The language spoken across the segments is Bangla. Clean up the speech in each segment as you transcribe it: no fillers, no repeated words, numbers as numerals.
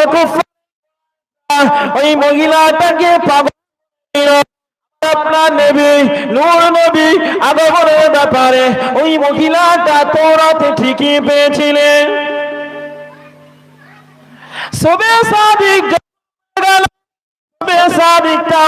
আমার কুফর ওই মহিলাটাকে পাগল আপনার নবী নূর নবী আগমনের ব্যাপারে ওই মহিলাটা তওরাতে ঠিকই পেয়েছিলেন। সবে সাদিক সাদিকটা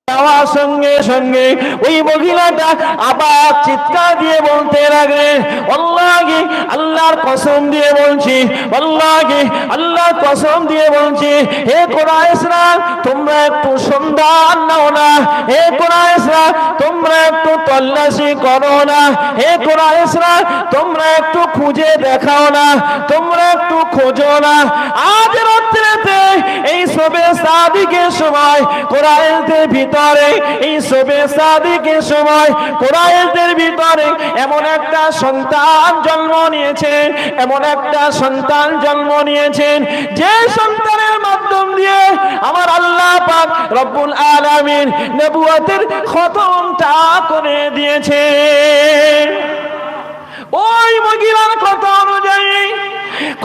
যাওয়ার সঙ্গে সঙ্গে ওই মহিলাটা আবার চিৎকার দিয়ে বলতে লাগলেন, আল্লাহি আল্লাহর কসম দিয়ে বলছি, আল্লাহি আল্লাহর কসম দিয়ে বলছি, হে কুরাইশরা তোমরা একটু সন্ধান নাও না, হে কুরাইশরা তোমরা একটু তল্লাশি করো না, হে কুরাইশরা তোমরা একটু খুঁজে দেখাও না, তোমরা একটু খোঁজো না। আজ রাত্রিতে এই সবে সাদিকের সময় কুরাইশদের ভিতরে এই সবে সাদিকের সময় কুরাইশদের ভিতরে এমন একটা সন্তান জন্ম নিয়েছেন, এমন একটা সন্তান জন্ম নিয়েছেন যে সন্তানের মাধ্যম দিয়ে আমার আল্লাহ পাক রব্বুল আলামিন নবুয়তের খতমটা করে দিয়েছেন। ওই মহিলার কথা অনুযায়ী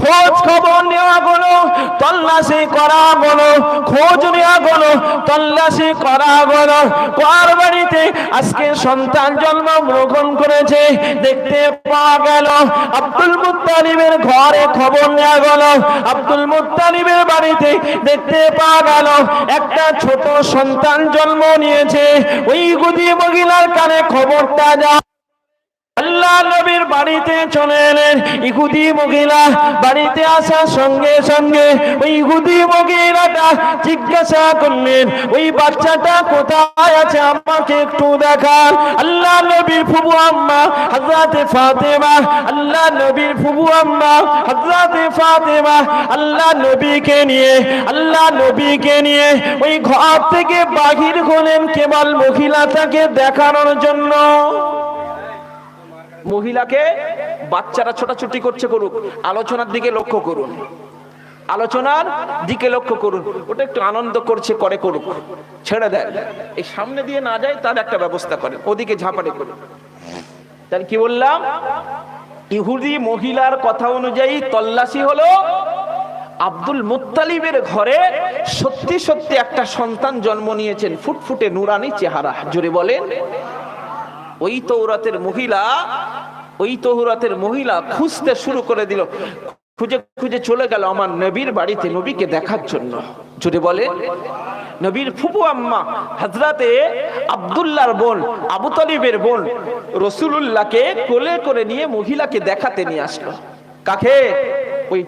খোঁজ খবর নেওয়া গেলো, তল্লাশি করা গেলো, খোঁজ নেওয়া গেলো, তল্লাশি করা গেলো। কার বাড়িতে আজকে সন্তান জন্মগ্রহণ করেছে দেখতে পাওয়া গেল আব্দুল মুত্তালিবের ঘরে খবর নেওয়া গেল, আব্দুল মুত্তালিবের বাড়িতে দেখতে পাওয়া গেল একটা ছোট সন্তান জন্ম নিয়েছে। ওই ইহুদি মহিলার কানে খবরটা যা আল্লাহ নবীর বাড়িতে চলে এলেন। ইহুদি মহিলা বাড়িতে আসার সঙ্গে সঙ্গে ওই ইহুদি মহিলাটা জিজ্ঞাসা করলেন, ওই বাচ্চাটা কোথায় আছে আমাকে একটু দেখান। আল্লাহ নবীর ফুফু আম্মা হযরত ফাতেমা, আল্লাহ নবীর ফুফু আম্মা হযরত ফাতেমা আল্লাহ নবীকে নিয়ে ওই ঘর থেকে বাহির হলেন কেবল মহিলাটাকে দেখানোর জন্য। মহিলাকে বাচ্চারা ছোটাছুটি করছে করুক, আলোচনার দিকে লক্ষ্য করুন, আলোচনার দিকে লক্ষ্য করুন। ওটা একটু আনন্দ করছে করে করুক, ছেড়ে দেয়। এই সামনে দিয়ে না যায় তার একটা ব্যবস্থা করেন, ওদিকে ঝাঁপাড়ি করুন। তাহলে কি বললাম, ইহুদি মহিলার কথা অনুযায়ী তল্লাশি হলো আব্দুল মুত্তালিবের ঘরে সত্যি সত্যি একটা সন্তান জন্ম নিয়েছেন, ফুটফুটে নুরানি চেহারা। জোরে বলেন। ওই তৌরাতের মহিলা খুঁজতে শুরু করে দিল, খুঁজে খুঁজে চলে গেল আমার নবীর বাড়িতে নবীকে দেখার জন্য। জোরে বলে। নবীর ফুফু আম্মা হযরতে আব্দুল্লাহর বোন আবু তালিবের বোন রাসূলুল্লাহকে কোলে করে নিয়ে মহিলাকে দেখাতে নিয়ে আসলো। কাকে? ওই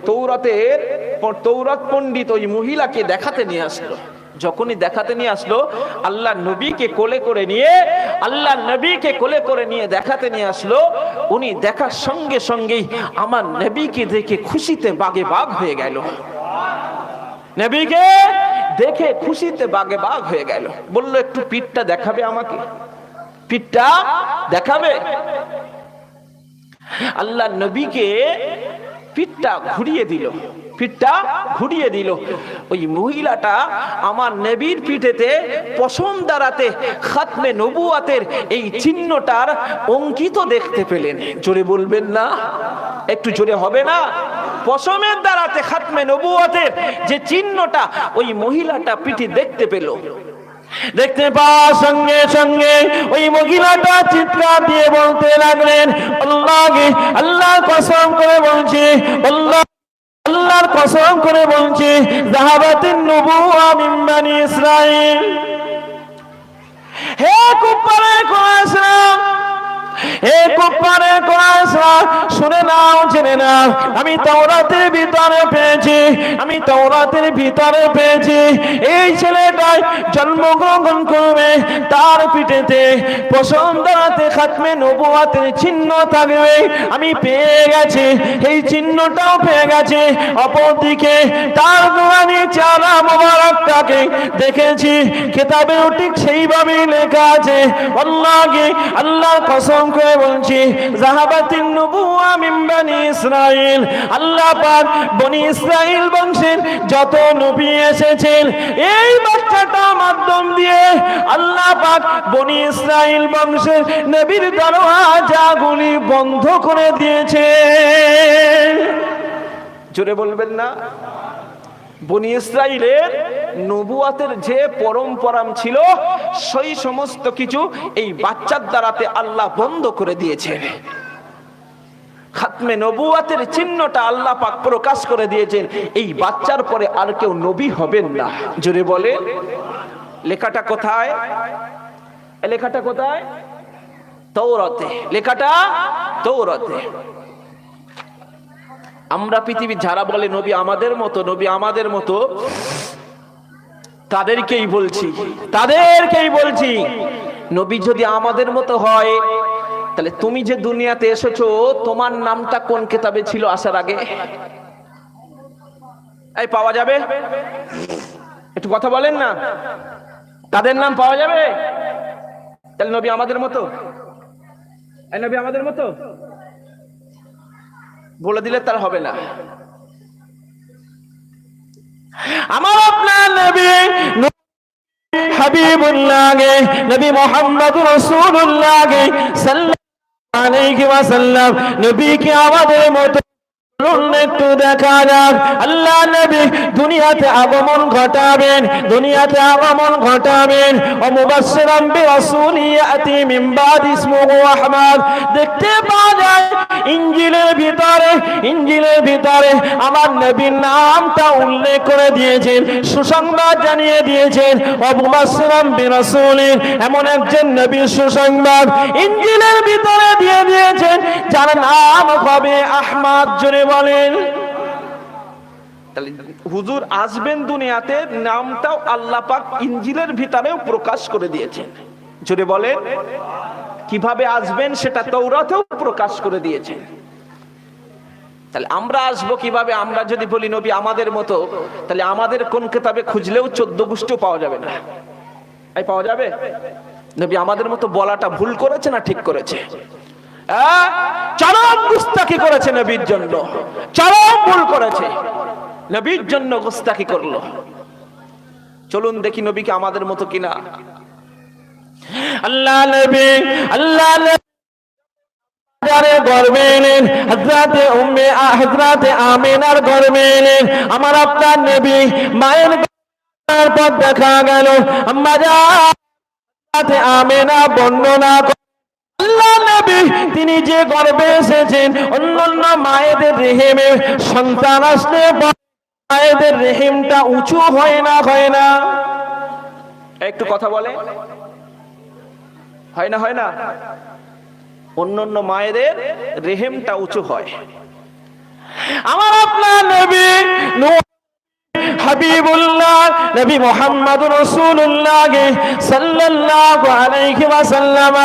তৌরাত পণ্ডিত ওই মহিলাকে দেখাতে নিয়ে আসলো। যখনই দেখাতে নিয়ে আসলো আল্লাহ নবীকে কোলে করে নিয়ে দেখাতে নিয়ে আসলো। উনি দেখার সঙ্গে সঙ্গেই আমার নবীকে দেখে খুশিতে বাগে বাগ হয়ে গেল। নবীকে দেখে খুশিতে বাগে বাগ হয়ে গেল। বলল একটু পিঠটা দেখাবে আমাকে, পিঠটা দেখাবে। আল্লাহ নবীকে পিঠটা ঘুরিয়ে দিল। ওই মহিলাটা আমার নবীর পিঠেতে পশম দ্বারাতে খাতমে নবুয়াতের এই চিহ্নটার অঙ্কিত দেখতে পেলেন। জোরে বলবেন না? একটু জোরে হবে না? পশমের দ্বারাতে খাতমে নবুয়াতের যে চিহ্নটা ওই মহিলাটা পিঠে দেখতে পেল। দেখতে পাওয়ার সঙ্গে সঙ্গে ওই মহিলাটা চিৎকার দিয়ে বলতে লাগলেন, আল্লাহর কসম করে বলছি, আল্লাহর কসম করে বলছি, যাহাবাতিন নবুওয়া মিন বানি ইসরাঈল। হে কুফারে কুরাইশরা, হে কুফারে কুরাইশরা, শুনে নাও, জেনে নাও, আমি তাওরাতের ভিতরে পেয়েছি এই ছেলেটাই জন্মগ্রহণ করবে, তার পিঠেতে পশম দ্বারাতে খাতমে নবুয়াতের চিহ্ন থাকবে। আমি পেয়ে গেছি, এই চিহ্নটাও পেয়ে গেছি। অপরদিকে তার নুরানি চেহারা মোবারকটাকে দেখেছি, কিতাবেও ঠিক সেইভাবেই লেখা আছে। আল্লাহর কসম করে বলছি, যাহাবাতিন নবুওয়া মিন বানি ইসরাঈল, আল্লাহ পাক বনি ইসরাঈল বংশের যত নবী এসেছেন এই বাচ্চাটার মাধ্যম দিয়ে আল্লাহ পাক বনি ইসরাঈল বংশের নবীর দরওয়াজাগুলি বন্ধ করে দিয়েছে। জোরে বলবেন না? বনি ইসরাইলের নবুয়াতের যে পরম্পরা ছিল সেই সমস্ত কিছু এই বাচ্চার দ্বারাতে আল্লাহ বন্ধ করে দিয়েছেন। খাতমে নবুয়াতের চিহ্নটা আল্লাহ পাক প্রকাশ করে দিয়েছেন, এই বাচ্চার পরে আর কেউ নবী হবেন না। জোরে বলে লেখাটা কোথায়? লেখাটা কোথায়? তাওরাতে। লেখাটা তাওরাতে। আমরা পৃথিবী যারা বলে নবী আমাদের মতো, নবী আমাদের মতো, তাদেরকেই বলছি নবী যদি আমাদের মতো হয় তাহলে তুমি যে দুনিয়াতে এসেছো তোমার নামটা কোন কিতাবে ছিল আসার আগে? এই পাওয়া যাবে? একটু কথা বলেন না, তাদের নাম পাওয়া যাবে? তাহলে নবী আমাদের মতো? এই নবী আমাদের মতো বলে দিলে তার হবে না। আমার আপনার নবী হাবিবুল্লাহ নবী মুহাম্মদ রাসূলুল্লাহ সাল্লাল্লাহু আলাইহি ওয়াসাল্লাম নবীকে আমাদের মতো একটু দেখা যাক। আল্লাহ নবী দুনিয়াতে আগমন ঘটাবেন ও মুবাশশিরান বিরাসূলি ইয়াতি মিন বাদি ইসমুহু আহমদ। দেখতে পাওয়া যায় ইনজিলের ভিতরে আমার নবীর নামটা উল্লেখ করে দিয়েছেন, সুসংবাদ জানিয়ে দিয়েছেন ও মুবাশশিরান বিরাসূলি, এমন একজন নবীর সুসংবাদ ইনজিলের ভিতরে দিয়ে দিয়েছেন যার নাম হবে আহমদ। জোরে বলেন। তাহলে হুজুর আসবেন দুনিয়াতে, নামটাও আল্লাহ পাক ইনজিলের ভিতরেও প্রকাশ করে দিয়েছেন। জোরে বলেন। কিভাবে আসবেন সেটা তাওরাতেও প্রকাশ করে দিয়েছেন। তাহলে আমরা আসবো কিভাবে? আমরা যদি বলি নবী আমাদের মতো, তাহলে আমাদের কোন কিতাবে খুঁজলেও 14 গোষ্ঠীও পাওয়া যাবে না। এই পাওয়া যাবে? নবী আমাদের মতো বলাটা ভুল করেছে না ঠিক করেছে? চরম গুস্তাখি করেছে নবীর জন্য, চরম ভুল করেছে, নবীর জন্য গুস্তাখি করলো। চলুন দেখি নবীকে আমাদের মতো কিনা। আল্লাহ নবী গর্বে এলেন, হযরতে আমিনার গর্বে এলেন। আমার আপনার নবী মায়ের পর দেখা গেল আম্মা জান আমিনা বর্ণনা আল্লাহ নবী তিনি যে গর্ভে এসেছেন, অন্যান্য মায়েদের রেহেমে সন্তান আসলে মায়েদের রেহেমটা উঁচু হয় না? একটু কথা বলে, হয় না? অন্যান্য মায়েদের রেহেমটা উঁচু হয়। আমার আপনার নবী হাবিবুল্লাহ নবী মুহাম্মদ রাসূলুল্লাহ সাল্লাল্লাহু আলাইহি ওয়াসাল্লাম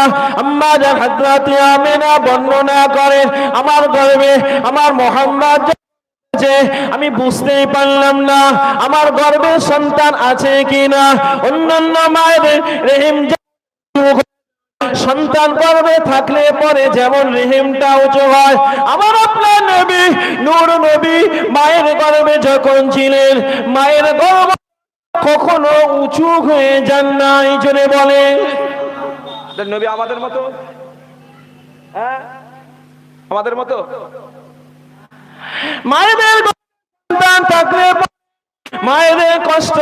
আম্মা জান হযরত আমিনা বর্ণনা করেন, আমার গর্ভে আমার মুহাম্মদ যে আমি বুঝতেই পারলাম না আমার গর্ভে সন্তান আছে কিনা। অন্যান্য মায়েদের রেহেম সন্তান গর্ভে থাকলে পরে যেমন রেহেমটা উঁচু হয়, আমার আপনার নবী নূর নবী মায়ের গর্ভে যখন ছিলেন মায়ের গর্ভ কখনো উঁচু হয়ে যান না। এই জন্য বলে নবী আমাদের মতো, আমাদের মতো মায়েদের সন্তান থাকলে মায়েদের কষ্ট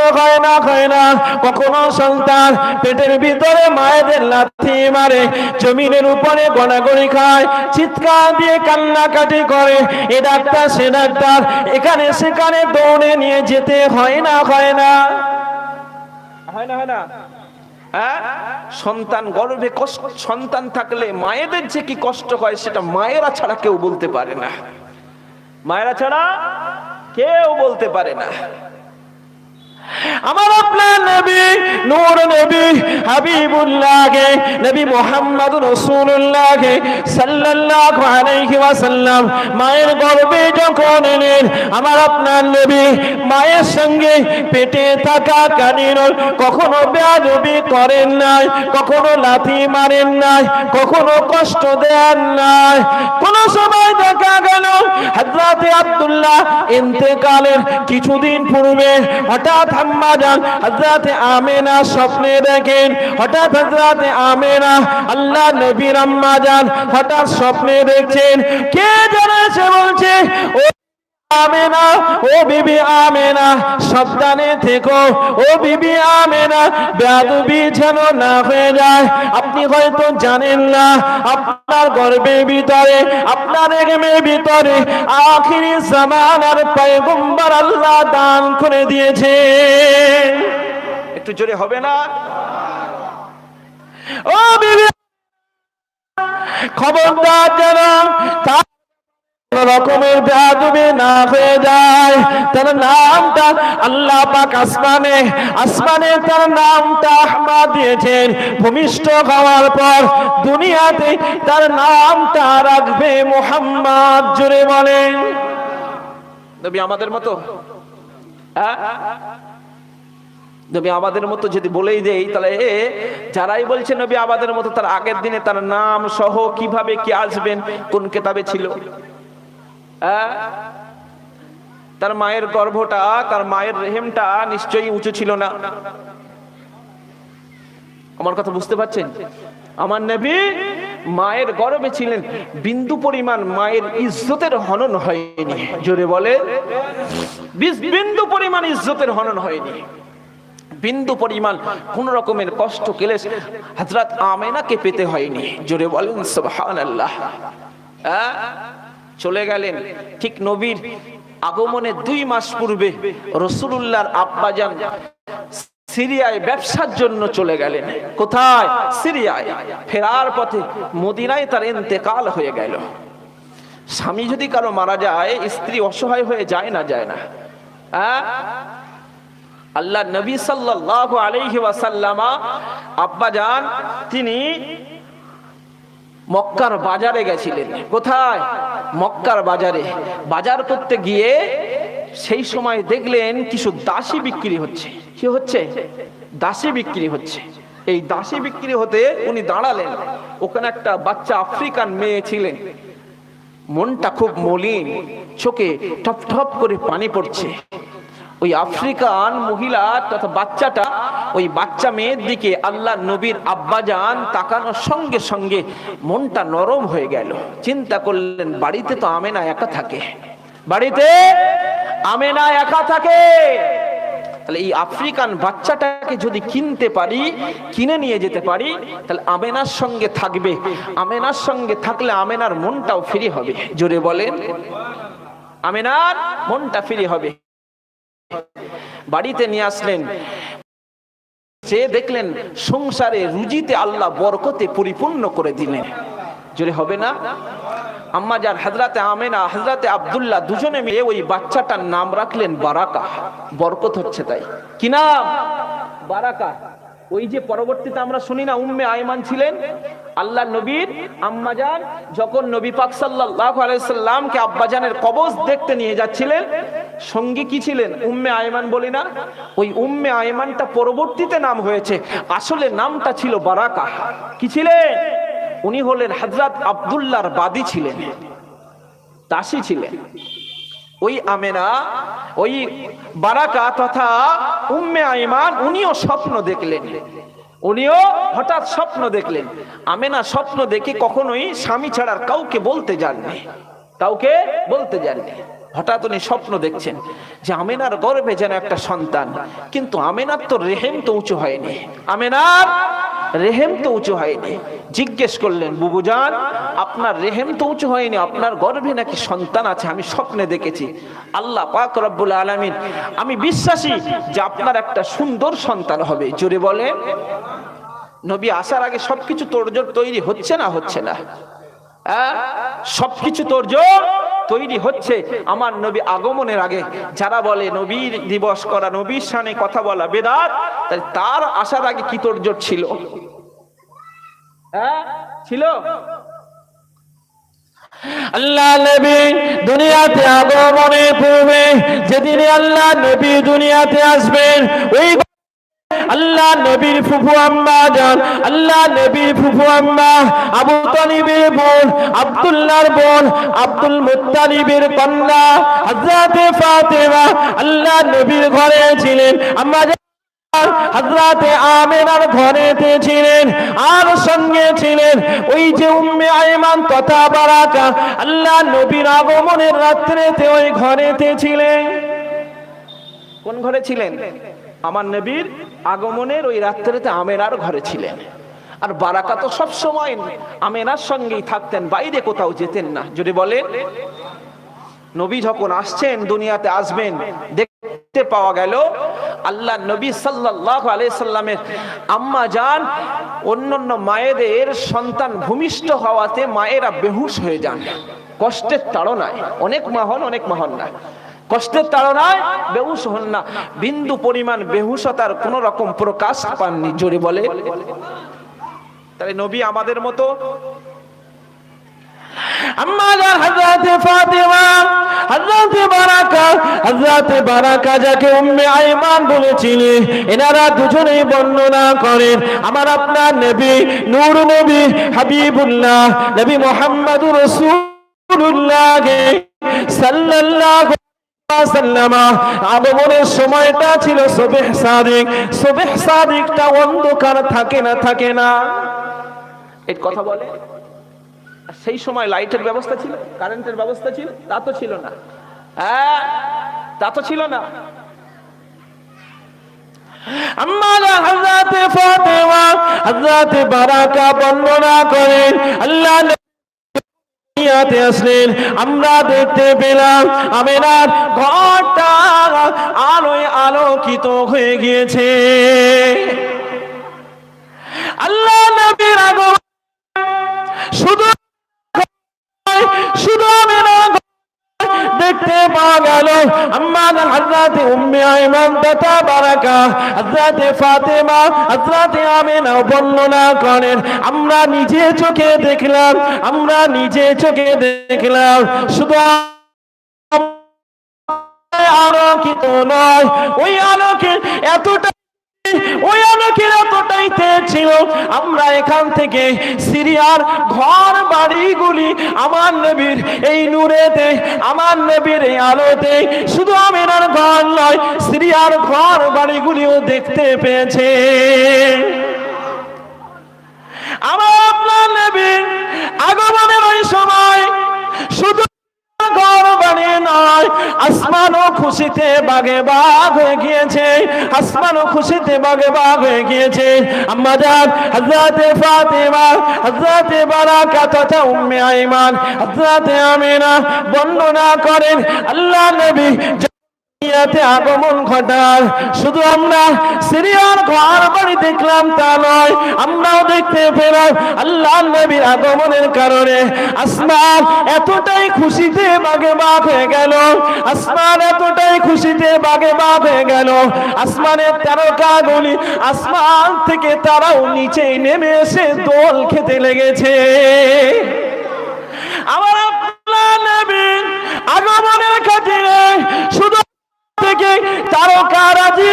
হয় না। কখনো সন্তান পেটের ভিতরে মায়েদের লাথি মারে, জমিনের উপরে গড়াগড়ি খায়, চিৎকার দিয়ে কান্নাকাটি করে, এ ডাক্তার সে ডাক্তার, এখানে সেখানে দৌড়ে নিয়ে যেতে হয় না? সন্তান গর্ভে সন্তান থাকলে মায়েদের যে কি কষ্ট হয় সেটা মায়েরা ছাড়া কেউ বলতে পারে না। মায়েরা ছাড়া কেউ বলতে পারে না। আমার আপনার নবী নূর নবী হাবিবুল্লাহ নবী মুহাম্মদ রাসূলুল্লাহ সাল্লাল্লাহু আলাইহি ওয়াসাল্লাম মায়ের গর্ভে যখন এলেন, আমার আপনার নবী মায়ের সঙ্গে পেটে থাকা কানিন কখনো বেয়াদবি করেন নাই, কখনো লাথি মারেন নাই, কখনো কষ্ট দেন নাই। কোন সময় দেখা গেল হযরত আব্দুল্লাহ ইন্তেকালের কিছুদিন পূর্বে হঠাৎ আম্মা জান হযরত আমিনা স্বপ্নে দেখেন, হঠাৎ হযরত আমিনা আল্লাহ নবীর আম্মা জান হঠাৎ স্বপ্নে দেখছেন কে যেন এসে বলছে ও আমেনা, ও বিবি আমেনা সাবধানে থেকো। ও বিবি আমেনা, বেয়াদবি যেন না হয়ে যায়। আপনি হয়তো জানেন না, আপনার গর্ভের ভিতরে, আপনার রেহেমের ভিতরে আখিরি জামানার পয়গম্বর আল্লাহ দান করে দিয়েছে। একটু জোরে হবে না? ও বিবি, খবরদার যেন তার রকমের বেয়াদবি না হয়ে যায়। তার নামটা আল্লাহ পাক আসমানে তার নামটা আহমদ দিয়েছেন। ভূমিষ্ঠ হওয়ার পর দুনিয়াতে তার নামটা রাখবে মুহাম্মদ। জোরে বলেন। নবী আমাদের মতো, নবী আমাদের মতো যদি বলেই দেই, তাহলে যারাই বলছে নবী আমাদের মতো, তার আগের দিনে তার নাম সহ কিভাবে কি আসবেন কোন কিতাবে ছিল? তার মায়ের গর্ভটা, তার মায়ের রেহেমটা নিশ্চয়ই উঁচু ছিল না। আমার কথা বুঝতে পারছেন? আমার নবী মায়ের গর্ভে ছিলেন, বিন্দু পরিমাণ মায়ের ইজ্জতের হনন হয়নি। জোরে বলে, বিন্দু পরিমাণ ইজ্জতের হনন হয়নি। বিন্দু পরিমাণ কোন রকমের কষ্ট ক্লেশ হযরত আমেনাকে পেতে হয়নি। জোরে বলেন সুবহানাল্লাহ। চলে গেলেন ঠিক নবীর আগমনের 2 মাস পূর্বে রাসূলুল্লাহর আব্বাজান সিরিয়ায় ব্যবসার জন্য চলে গেলেন। কোথায়? সিরিয়ায়। ফেরার পথে মদিনায় তার ইন্তেকাল হয়ে গেল। স্বামী যদি কারো মারা যায়, স্ত্রী অসহায় হয়ে যায় না? যায় না? আল্লাহ নবী সাল্লাল্লাহু আলাইহি ওয়াসাল্লাম আব্বাজান তিনি মক্কার বাজারে গেছিলেন। কোথায়? মক্কার বাজারে। বাজার করতে গিয়ে সেই সময় দেখলেন কিছু দাসী বিক্রি হচ্ছে। কি হচ্ছে? দাসী বিক্রি হচ্ছে। এই দাসী বিক্রি হতে উনি দাঁড়ালেন। ওখানে একটা বাচ্চা আফ্রিকান মেয়ে ছিলেন, মনটা খুব মলিন, চোখে টপ টপ করে পানি পড়ছে। ওই আফ্রিকান মহিলা তথা বাচ্চাটা, ওই বাচ্চা মেয়ের দিকে আল্লাহ নবীর আব্বাজান তাকানোর সঙ্গে সঙ্গে মনটা নরম হয়ে গেল। চিন্তা করলেন, বাড়িতে তো আমেনা একা থাকে, বাড়িতে আমেনা একা থাকে, তাহলে এই আফ্রিকান বাচ্চাটাকে যদি কিনতে পারি, কিনে নিয়ে যেতে পারি, তাহলে আমেনার সঙ্গে থাকবে। আমেনার সঙ্গে থাকলে আমেনার মনটাও ফ্রি হবে। জোরে বলেন, আমেনার মনটা ফ্রি হবে। বাড়িতে নিয়ে আসলেন। সে দেখলেন সংসারে রুজিতে আল্লাহ বরকতে পরিপূর্ণ করে দিলেন। জোরে হবে না? আম্মাজান হযরতে আমেনা, হযরতে আব্দুল্লাহ দুজনে মিলে ওই বাচ্চাটার নাম রাখলেন বারাকা। বরকত হচ্ছে তাই। কি নাম? বারাকা। ওই যে পরবর্তীতে আমরা শুনি না, উম্মে আয়মান ছিলেন আল্লাহ নবীর আম্মাজান। যখন নবী পাক সাল্লাল্লাহু আলাইহি সাল্লামকে আব্বাজানের কবজ দেখতে নিয়ে যাচ্ছিলেন, সঙ্গী কি ছিলেন? উম্মে আয়মান বলি না? ওই উম্মে আয়মানটা পরবর্তীতে নাম হয়েছে, আসলে নামটা ছিল বারাকা। কি ছিলেন? উনি হলেন হযরত আব্দুল্লাহর বাদী ছিলেন, দাসী ছিলেন। ওই আমেনা, ওই বারাকা তথা উম্মে আয়মান, উনিও স্বপ্ন দেখলেন। উনিও হঠাৎ স্বপ্ন দেখলেন। আমেনা স্বপ্ন দেখে কখনোই স্বামী ছাড়ার কাউকে বলতে যাননি, কাউকে বলতে যাননি। হঠাৎ উনি স্বপ্ন দেখছেন যে আমেনার গর্ভে যেন একটা সন্তান, কিন্তু আমেনার তো রেহেম তো উঁচু হয়নি, আমেনার রেহেম তো উঁচু হয়নি। জিজ্ঞেস করলেন, বুবুজান আপনার রেহেম তো উঁচু হয়নি, আপনার গর্ভে নাকি সন্তান আছে? আমি স্বপ্নে দেখেছি। আল্লাহ পাক রব্বুল আলামিন, আমি বিশ্বাসী যে আপনার একটা সুন্দর সন্তান হবে। জোরে বলেন। নবী আসার আগে সবকিছু তোড়জোড় তৈরি হচ্ছে না? হচ্ছে না? সবকিছু তোড়জোড় তৈরি হচ্ছে আমার নবী আগমনের আগে। যারা বলে নবীর দিবস করা, নবীর শানে কথা বলা বেদাত, তার আসার আগে কি তোড়জোড় ছিল? ছিল? আল্লাহ নবী দুনিয়াতে আগমনের পূর্বে যেদিন আল্লাহ নবী দুনিয়াতে আসবেন, ওই আল্লাহ নবীর ফুফু আম্মা জান, আল্লাহ নবীর ফুফু আম্মা আবু তালিবের বোন, আব্দুল্লাহর বোন, আব্দুল মুত্তালিবের কন্যা হযরতে ফাতেমা আল্লাহ নবীর ঘরে ছিলেন। আম্মা হযরতে আমিনার ঘরেতে ছিলেন, আর সঙ্গে ছিলেন ওই যে উম্মে আইমান তথা বারাকা। আল্লাহ নবীর আগমনের রাত্রিতে ওই ঘরেতে ছিলেন। কোন ঘরে ছিলেন? আমার নবীর আগমনের ওই রাত্রিতে আমেনার ঘরে ছিলেন। আর বারাকা তো সব সময় আমেনার সঙ্গেই থাকতেন, বাইরে কোথাও যেতেন না। যদি বলেন নবী যখন আসছেন, দুনিয়াতে আসবেন, দেখতে পাওয়া গেল আল্লাহ নবী সাল্লাল্লাহু আলাইহি সাল্লামের আম্মা জান অন্যান্য মায়েদের সন্তান ভূমিষ্ঠ হওয়াতে মায়েরা বেহুশ হয়ে যান কষ্টের তাড়নায়। অনেক মা হন, অনেক মা হন না, কষ্টের তাড়নায় বেহুশ হন না। বিন্দু পরিমাণ বেহুশতার কোন রকম প্রকাশ পাননি। জোরে বলে। তাহলে নবী আমাদের মতো। আম্মা জান হযরতে ফাতেমা, হযরতে বারাকা যাকে উম্মে আইমান বলেছিলেন, এনারা দুজনেই বর্ণনা করেন আমার আপনার নবী, নূর নবী, হাবিবুল্লাহ নবী মুহাম্মদুর রাসূলুল্লাহ সাল্লাল্লাহু আগমনের সময়টা ছিল সুবহ সাদিক। সুবহ সাদিকটা অন্ধকার থাকে না, থাকে না, এর কথা বলে। সেই সময় লাইটের ব্যবস্থা ছিল, কারেন্টের ব্যবস্থা ছিল? তা তো ছিল না। হ্যাঁ, তা তো ছিল না। আম্মা হযরতে ফাতেমা, হযরতে বারাকা বর্ণনা করেন আল্লাহ দুনিয়াতে আসলেন, আমরা দেখতে পেলাম আমিনার ঘরটা আলোয় আলোকিত হয়ে গিয়েছে। আল্লাহ নবীর আগমন শুধু আমিনার দেখতে পাওয়া গেল। আম্মা হযরতে উম্মে আইমান তথা বারাকা, হযরতে ফাতেমা, হযরতে আমিনা বর্ণনা করেন আমরা নিজে চোখে দেখলাম, আমরা নিজে চোখে দেখলাম। শুধু আলোকিত নয়, ওই আলোকে এতটা, ওই আলোকের এতটাই তেজ ছিল, আমরা এখান থেকে সিরিয়ার ঘর বাড়িগুলি আমার নবীর এই নূরেতে, আমার নবীর এই আলোতে, শুধু আমিনার ঘর নয়, সিরিয়ার ঘর বাড়িগুলিও দেখতে পেয়েছে। আমার আপনার নবীর আগমনের ওই সময় শুধু ঘর বাড়ি নয়, আসমানও খুশিতে বাগে বাগ হয়ে গিয়েছে, আসমানও খুশিতে বাগে বাগ হয়ে গিয়েছে। আম্মা জান হযরতে ফাতেমা, হযরতে বারাকা তথা উম্মে আইমান, হযরতে আমিনা বর্ণনা করেন আল্লাহ নবী দুনিয়াতে আগমন ঘটার শুধু আমরা সিরিয়ার ঘর বাড়ি দেখলাম তা নয়, আমরাও দেখতে পেলাম আল্লাহ নবীর আগমনের কারণে আসমান এতটাই খুশিতে বাগে বাগ হয়ে গেল, আসমান এতটাই খুশিতে বাগে বাগ হয়ে গেল, আসমানের তারকাগুলি আসমান থেকে তারাও নিচে নেমে এসে দোল খেতে লেগেছে। আমার আল্লাহ নবীর আগমনের খাতিরে শুধু থেকে তারকারাজি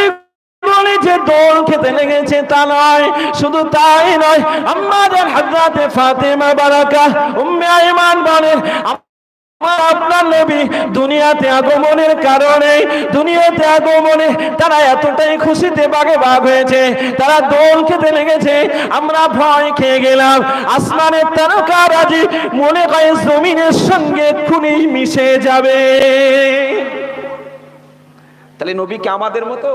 বলে যে দোল খেতে লেগেছে তা নয়, শুধু তাই নয়, আমাদের হযরতে ফাতেমা বারাকা উম্মে আইমান বলেন আমার আপনার নবী দুনিয়াতে আগমনের কারণে, দুনিয়াতে আগমনে তারা এতটাই খুশিতে বাগে বাগ হয়েছে, তারা দোল খেতে লেগেছে, আমরা ভয় খেয়ে গেলাম। আসমানের তারকারাজি মনে হয় জমিনের সঙ্গে এক্ষুনি মিশে যাবে। তাহলে নবী কি আমাদের মতো?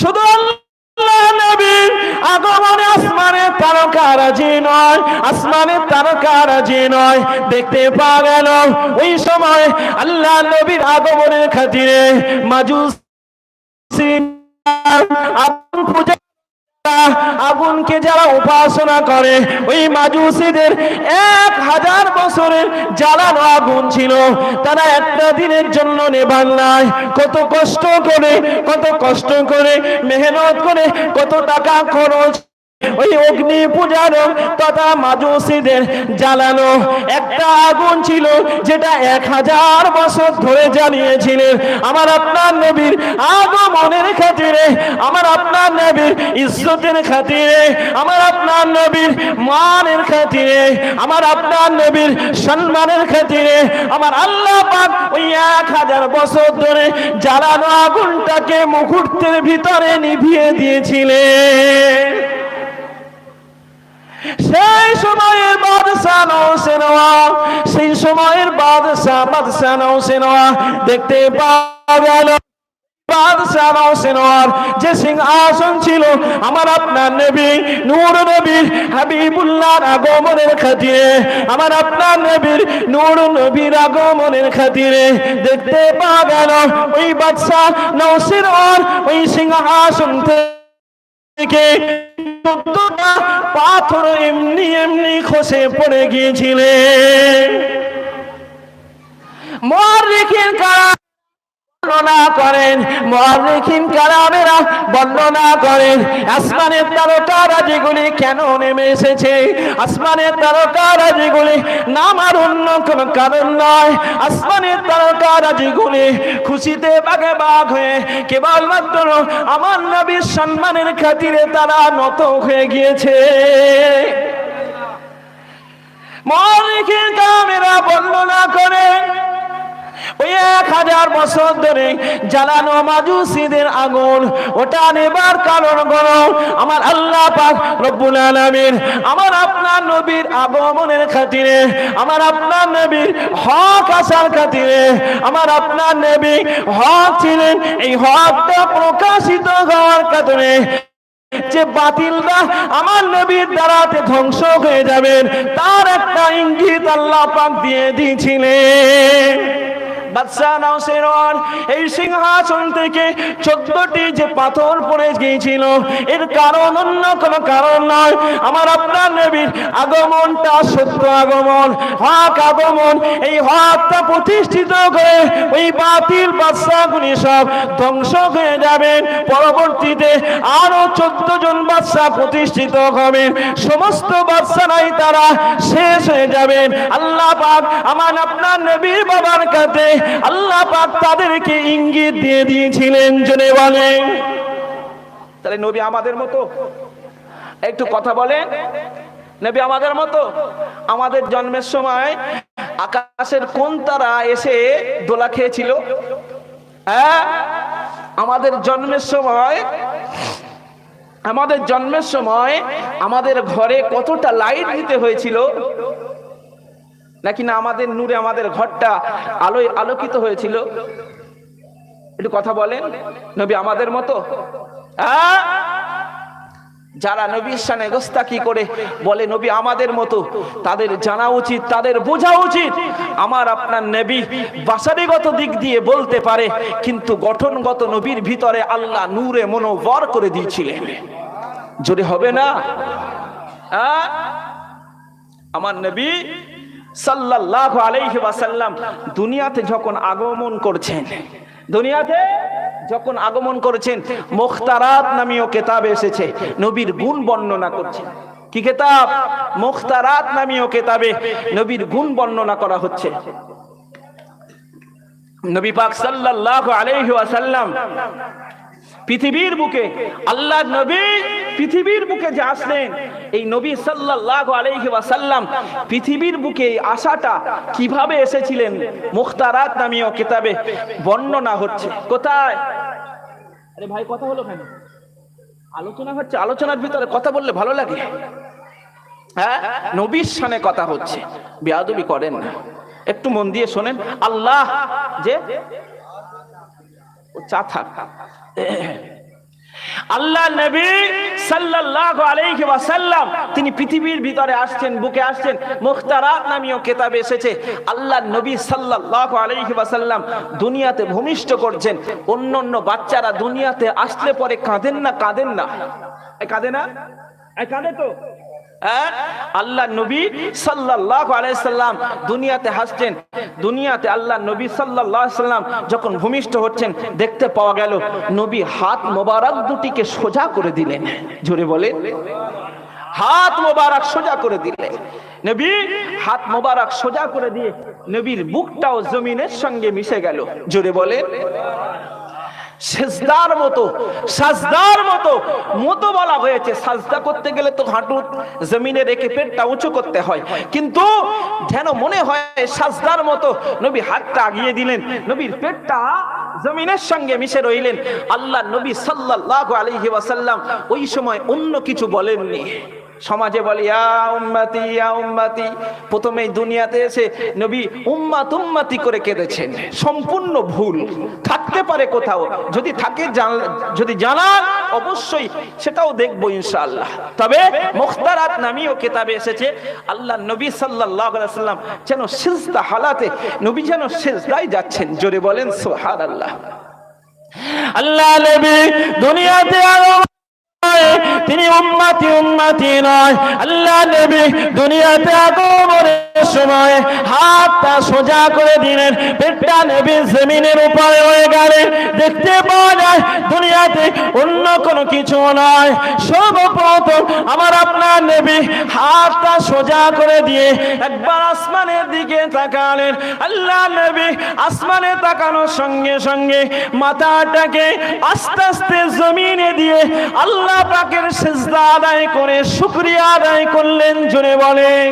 শুধু আল্লাহ নবীর আগমনে আসমানের তারকারাজি নয়, আসমানের তারকারাজি নয়, দেখতে পাওয়া গেল ওই সময় আল্লাহ নবীর আগমনের খাতিরে মাজুসি আগুনকে যারা উপাসনা করে, ওই মাজুসিদের 1000 বছরের জ্বালানো আগুন ছিল, তারা একটা দিনের জন্য নেভান নাই। কত কষ্ট করে, কত কষ্ট করে মেহনত করে, কত টাকা খরচ ওই অগ্নি পূজারো তথা মাজুসীদের জ্বালানো একটা আগুন ছিল, যেটা 1000 বছর ধরে জ্বালিয়েছিলেন আমার আপনার নবীর আগমনের খাতিরে, আমার আপনার নবীর ইজ্জতের খাতিরে, আমার আপনার নবীর মানের খাতিরে, আমার আপনার নবীর সম্মানের খাতিরে আমার আল্লাহ পাক ওই 1000 বছর ধরে জ্বালানো আগুনটাকে মুহূর্তের ভিতরে নিভিয়ে দিয়েছিলেন। সেই সময়ের বাদশা নওশেরওয়া, সেই সময়ের বাদশা নওশেরওয়া দেখতে পাওয়া গেল বাদশা নওশেরওয়ার যে সিংহাসন ছিল আমার আপনার নবী নূর নবীর হাবিবুল্লাহর আগমনের খাতিরে, আমার আপনার নবীর নূর নবীর আগমনের খাতিরে দেখতে পাওয়া গেল ওই বাদশা নওশেরওয়ার ওই সিংহাসন থেকে 14টা পাথর এমনি এমনি খসে পড়ে গিয়েছিলেন। মুআররিখিন কারা বর্ণনা করেন, মুআররিখিন কারামেরা বর্ণনা করেন আসমানের তারকারাজিগুলি কেন নেমে এসেছে। আসমানের তারকারাজিগুলি নামার অন্য কোনো কারণ নয়। আসমানের তারকারাজিগুলি খুশিতে বাগে বাগ হয়ে কেবলমাত্র আমার নবীর সম্মানের খাতিরে তারা নত হয়ে গিয়েছে। মুআররিখিন কারামেরা বর্ণনা করেন ওই 1000 বছর ধরে জ্বালানো মাজুসীদের আগুন, ওটা নেবার কারণ হলো আমার আল্লাহ পাক রব্বুল আলামিন আমার আপনার নবীর আগমনের খাতিরে, আমার আপনার নবীর হক আসার খাতিরে, আমার আপনার নবী হক ছিলেন, এই হকটা প্রকাশিত হওয়ার খাতিরে যে বাতিলরা আমার নবীর দ্বারাতে ধ্বংস হয়ে যাবেন তার একটা ইঙ্গিত আল্লাহ পাক দিয়ে দিয়েছিলেন। বাদশা নওশেরওয়ার এই সিংহাসন থেকে 14টি যে পাথর পড়ে গিয়েছিল এর কারণ অন্য কোনো কারণ নয়, আমার আপনার নবীর আগমনটা সত্য আগমন, হক আগমন। এই হকটা প্রতিষ্ঠিত করে ওই বাতিল বাদশাগুলি সব ধ্বংস হয়ে যাবেন। পরবর্তীতে আরো 14 জন বাদশা প্রতিষ্ঠিত হবেন, সমস্ত বাদশারাই তারা শেষ হয়ে যাবেন। আল্লাহ পাক আমার আপনার নবীর বাবার কাছে আল্লাহ পাক তাদেরকে ইঙ্গিত দিয়ে দিয়েছিলেন। জনে বলেন তাহলে নবী আমাদের মতো? একটু কথা বলেন, নবী আমাদের মতো? আমাদের জন্মের সময় আকাশের কোন তারা এসে দোলা খেয়েছিল? হ্যাঁ, আমাদের জন্মের সময় আমাদের ঘরে কতটা লাইট দিতে হয়েছিল, নাকি না আমাদের নূরে আমাদের ঘরটা আলোয় আলোকিত হয়েছিল? একটু কথা বলেন, নবী আমাদের মতো? যারা নবীর শানে গোস্তাকি করে বলে নবী আমাদের মতো, তাদের জানা উচিত, তাদের বোঝা উচিত আমার আপনার নবী বাশারিগত দিক দিয়ে বলতে পারে, কিন্তু গঠনগত নবীর ভিতরে আল্লাহ নূরে মনোবর করে দিয়েছিলেন। জোরে হবে না? আমার নবী সাল্লাল্লাহু আলাইহি ওয়াসাল্লাম দুনিয়াতে যখন আগমন করেছেন মুখতারাত নামীয় কিতাব এসেছে, নবীর গুণ বর্ণনা করছে। কি কিতাব? মুখতারাত নামীয় কিতাবে নবীর গুণ বর্ণনা করা হচ্ছে। নবী পাক সাল্লাল্লাহু আলাইহি ওয়াসাল্লাম পৃথিবীর বুকে, আল্লাহর নবী পৃথিবীর বুকে যে আসলেন, এই নবী সাল্লাল্লাহু আলাইহি ওয়াসাল্লাম পৃথিবীর বুকে আসাটা কিভাবে এসেছিলেন মুখতারাত নামীয় কিতাবে বর্ণনা হচ্ছে। কোথায়? আরে ভাই কথা হলো কেন? আলোচনা হচ্ছে, আলোচনার ভিতরে কথা বললে ভালো লাগে। হ্যাঁ, নবীর শানে কথা হচ্ছে, বেয়াদবি করেন না, একটু মন দিয়ে শোনেন। আল্লাহ যে চা থাক, আল্লাহ নবী সাল্লাল্লাহু আলাইহি ওয়াসাল্লাম তিনি পৃথিবীর ভিতরে আসছেন, বুকে আসছেন, মুখতারাত নামীয় কিতাবে এসেছে। আল্লাহ নবী সাল্লাল্লাহু আলাইহি ওয়াসাল্লাম দুনিয়াতে ভূমিষ্ঠ করছেন। অন্যান্য বাচ্চারা দুনিয়াতে আসলে পরে কাঁদেন না? কাঁদে না? কাঁদে তো। আল্লাহ নবী সাল্লাল্লাহু আলাইহি সাল্লাম দুনিয়াতে হাসছেন। দুনিয়াতে আল্লাহ নবী সাল্লাল্লাহু আলাইহি সাল্লাম যখন ভূমিষ্ঠ হচ্ছেন, দেখতে পাওয়া গেল নবী হাত মোবারক দুটিকে সোজা করে দিলেন। জোরে বলেন। হাত মোবারক সোজা করে দিলেন। নবী হাত মোবারক সোজা করে দিয়ে নবীর বুকটাও জমিনের সঙ্গে মিশে গেল। জোরে বলেন সিজদার মতো, সাজদার মতো মতো বলা হয়েছে। সাজদা করতে গেলে তো হাঁটু জমিনে রেখে পেটটা উঁচু করতে হয়, কিন্তু যেন মনে হয় সাজদার মতো নবী হাতটা আগিয়ে দিলেন, নবীর পেটটা জমিনের সঙ্গে মিশে রইলেন। আল্লাহ নবী সাল্লাল্লাহু আলাইহি ওয়াসাল্লাম ওই সময় অন্য কিছু বলেননি। সমাজে বলে ইয়া উম্মতি ইয়া উম্মতি, প্রথমে দুনিয়াতে এসে নবী উম্মত উম্মতি করে কেঁদেছেন। সম্পূর্ণ ভুল, থাকতে পারে কোথাও, যদি থাকে যদি জানান অবশ্যই সেটাও দেখবো ইনশাআল্লাহ। তবে মুখতারাত নামীয় কিতাবে এসেছে আল্লাহ নবী সাল্লাল্লাহু আলাইহি ওয়াসাল্লাম যেন সিজদা হালাতে নবী যেন সিজদায় যাচ্ছেন। জোরে বলেন সুবহানাল্লাহ। আল্লাহ নবী দুনিয়াতে তিনি উম্মতি উম্মতি নয়। আল্লাহ নবী দুনিয়াতে আগমনের সময় হাতটা সোজা করে দিলেন, পেটটা নবী জমিনের উপরে হয়ে গেলেন। দেখতে পাওয়া যায় দুনিয়াতে অন্য কোনো কিছু নয়। সর্বপ্রথম আমার আপনার নবী হাতটা সোজা করে দিয়ে একবার আসমানের দিকে তাকালেন। আল্লাহ নবী আসমানে তাকানোর সঙ্গে সঙ্গে মাথাটাকে আস্তে আস্তে জমিনে দিয়ে আল্লাহ পাকের সিজদা আদায় করে শুকরিয়া আদায় করলেন। জোরে বলেন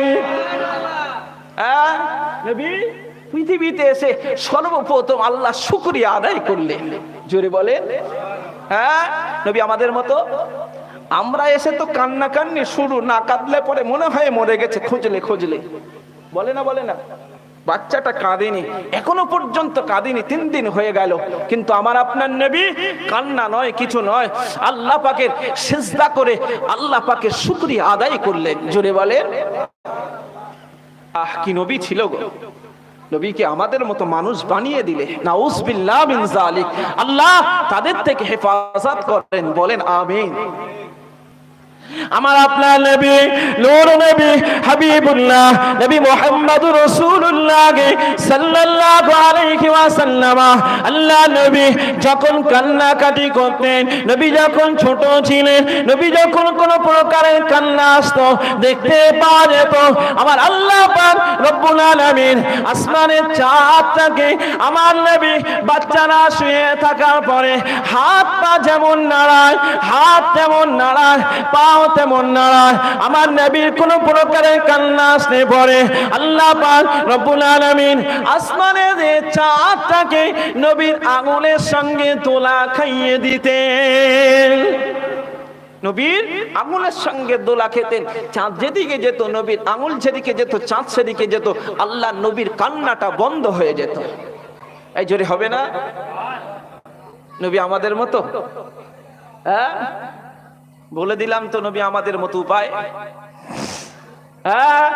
নবী পৃথিবীতে এসে সর্বপ্রথম আল্লাহ শুকরিয়া আদায় করলেন। জোরে বলেন নবী আমাদের মতো আমরা এসে তো কান্নাকান্নি শুরু, না কাঁদলে পরে মনে হয় মরে গেছে, খুঁজলে খুঁজলে। বলে না বলে না, বাচ্চাটা কাঁদেনি, এখনো পর্যন্ত কাঁদেনি, 3 দিন হয়ে গেল, কিন্তু আমার আপনার নবী কান্না নয় কিছু নয়, আল্লাহ পাকের সিজদা করে আল্লাহ পাকের শুকরিয়া আদায় করলেন। জোরে বলেন কি নবী ছিল গো! নবীকে আমাদের মতো মানুষ বানিয়ে দিলে, নাউজুবিল্লাহ মিন যালিক, আল্লাহ তাদের থেকে হেফাজত করেন। বলেন আমিন। আমার আপনার নবী নূর নবী হাবিবুল্লাহ নবী মুহাম্মদুর রাসূলুল্লাহ সাল্লাল্লাহু আলাইহি ওয়াসাল্লাম আল্লাহ নবী যখন কান্নাকাটি করতেন, নবী যখন ছোট ছিলেন, নবী যখন কোন প্রকারের কান্না আসতো দেখতে পাওয়া যেত আমার আল্লাহ পাক রব্বুল আলামিন আসমানের চাঁদটাকে আমার নবী বাচ্চারা শুয়ে থাকার পরে হাত পা যেমন নাড়ায়, হাত তেমন নাড়ায়, পা তেমন নাড়ায়। আমার নবীর কোন প্রকারের কান্না আসলে পরে আল্লাহ পাক রব্বুল আলামিন আসমানের চাঁদটাকে নবীর আঙুলের সঙ্গে দোলা খাইয়ে দিতেন। নবীর আঙুলের সঙ্গে দোলা খেতেন। চাঁদ যেদিকে যেত, নবীর আঙুল যেদিকে যেত, চাঁদ সেদিকে যেত, আল্লাহ নবীর কান্নাটা বন্ধ হয়ে যেত। এই জোরে হবে না? নবী আমাদের মতো? হ্যাঁ, বলে দিলাম তো নবী আমাদের মতো উপায়। হ্যাঁ,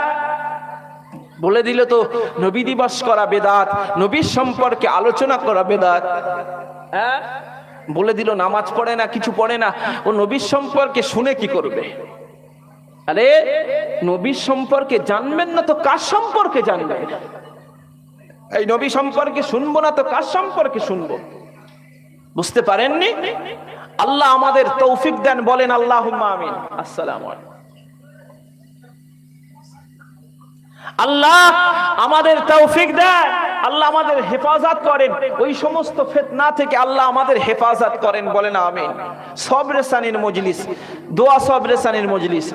বলে দিলে তো নবী দিবস করা বেদাত, নবীর সম্পর্কে আলোচনা করা বেদাত। হ্যাঁ, বলে দিল নামাজ পড়ে না, কিছু পড়ে না, ও নবীর সম্পর্কে শুনে কি করবে? আরে নবীর সম্পর্কে জানবেন না তো কার সম্পর্কে জানবেন? এই নবী সম্পর্কে শুনবো না তো কার সম্পর্কে শুনবো? বুঝতে পারেননি? আল্লাহ আমাদের তৌফিক দেন, বলেন আল্লাহুম্মা আমিন। আসসালামু আলাইকুম। আল্লাহ আমাদের তৌফিক দেন, আল্লাহ আমাদের হেফাজত করেন, ওই সমস্ত ফিতনা থেকে আল্লাহ আমাদের হেফাজত করেন, বলেন আমিন। সবরেসানির মজলিস, দোয়া সবরেসানির মজলিস,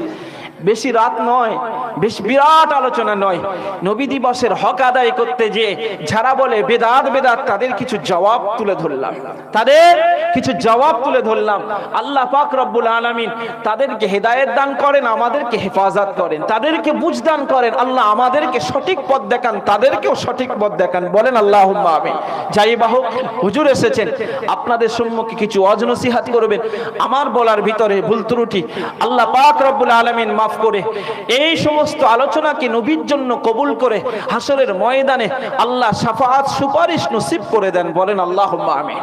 বেশি রাত নয়, বেশ বিরাট আলোচনা নয়, নবী দিবসের হক আদায় করতে যে যারা বলে বেদাত বেদাত, তাদের কিছু জবাব তুলে ধরলাম, তাদের কিছু জবাব তুলে ধরলাম। আল্লাহ পাক রব্বুল আলামিন তাদেরকে হেদায়েত দান করেন, আমাদেরকে হেফাজত করেন, তাদেরকে বুঝ দান করেন। আল্লাহ আমাদেরকে সঠিক পথ দেখান, তাদেরকেও সঠিক পথ দেখান, বলেন আল্লাহুম্মা আমিন। যাই বাহক, হুজুর এসেছেন আপনাদের সম্মুখে কিছু ওয়াজ নসিহত করবেন। আমার বলার ভিতরে ভুল ত্রুটি আল্লাহ পাক রব্বুল আলামিন মাফ করে এই সমস্ত আলোচনাকে নবীর জন্য কবুল করে হাসরের ময়দানে আল্লাহ শাফাআত সুপারিশ নসিব করে দেন, বলেন আল্লাহুম্মা আমিন।